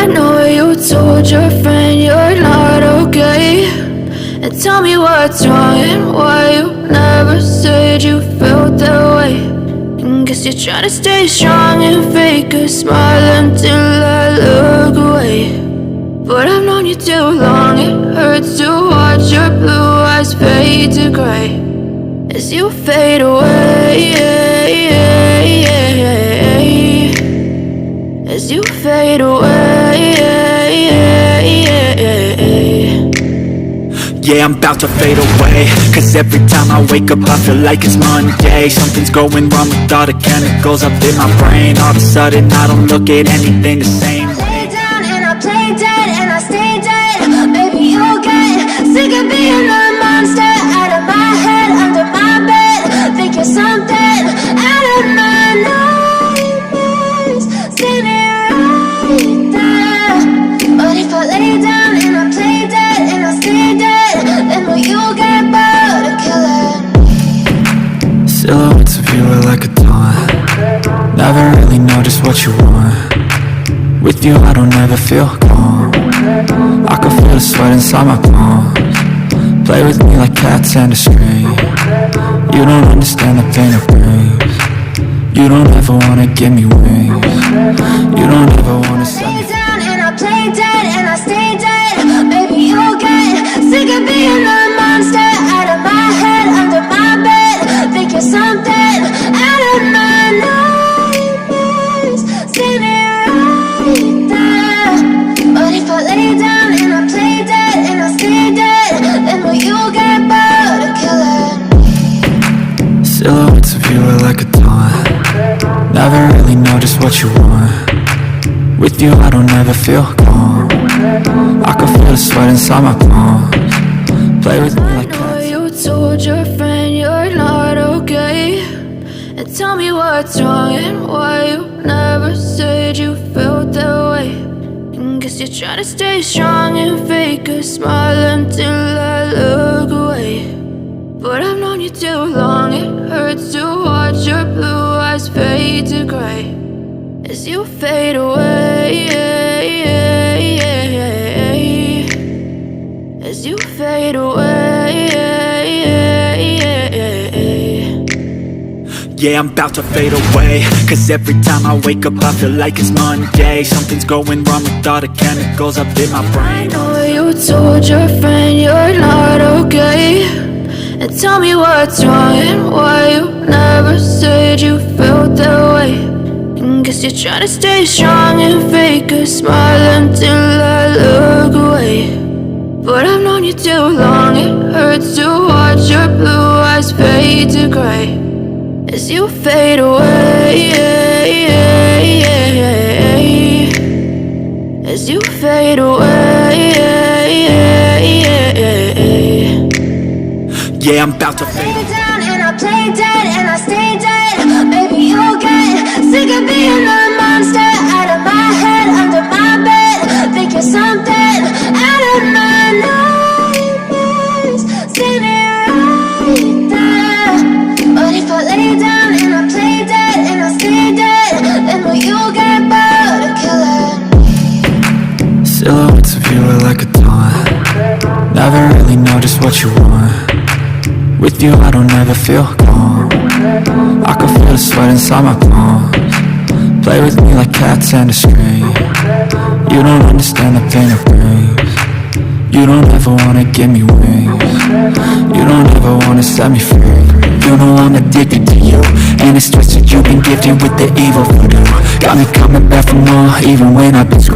I know you told your friend you're not okay, and tell me what's wrong and why you never said you felt that way. And guess you're trying to stay strong and fake a smile until I look away. But I've known you too long, it hurts to watch your blue eyes fade to gray as you fade away, as you fade away. Yeah, I'm about to fade away, cause every time I wake up I feel like it's Monday. Something's going wrong with all the chemicals up in my brain. All of a sudden I don't look at anything the same way. I lay down and I play dead and I stay dead. Maybe you'll get sick of being the monster out of my head, under my bed. Think you're something out of my nightmares. See me right there. But if I lay down and I play dead and I stay dead, then will you get bored of killing? Silhouettes of you are like a taunt. Never really know just what you want. With you I don't ever feel calm. I can feel the sweat inside my palms. Play with me like cats and a string. You don't understand the pain it brings. You don't ever wanna give me wings. You don't ever wanna set me free. Down and I play dead and I stay dead. Maybe you'll get sick of being the monster out of my head, under my bed. Think you're something out of my nightmares. See me right there. But if I lay down and I play dead and I stay dead, then will you get bored of killing? Silhouettes of you are like a taunt. Never really know just what you want. With you I don't ever feel calm. I can feel the sweat inside my palms. Play with me like I know cats. you told your friend you're not okay, and tell me what's wrong and why you never said you felt that way. And guess you're trying to stay strong and fake a smile until I look away. But I've known you too long, it hurts to watch your blue eyes fade to gray as you fade away, as you fade away. Yeah, I'm about to fade away, cause every time I wake up I feel like it's Monday. Something's going wrong with all the chemicals up in my I brain. know you told your friend you're not okay, and tell me what's wrong and why you never said you felt that way. And guess you're trying to stay strong and fake a smile until I look away. But I've known you too long, it hurts to watch your blue eyes fade to gray as you fade away, as you fade away. Yeah, I'm about to fade away. Lay down and I play dead and I stay dead. Maybe you'll get sick of being the monster out of my head, under my bed. Think you're something out of my nightmares. See me right there. But if I lay down and I play dead and I stay dead, then will you get bored of killing? Silhouettes of you are like a taunt. Never really know just what you want. With you I don't ever feel calm. I can feel the sweat inside my palms. Play with me like cats and a string. You don't understand the pain it brings. You don't ever wanna give me wings. You don't ever wanna set me free. You know I'm addicted to you, and it's twisted you've been gifted with the evil voodoo. Got me coming back for more, even when I've been screwed.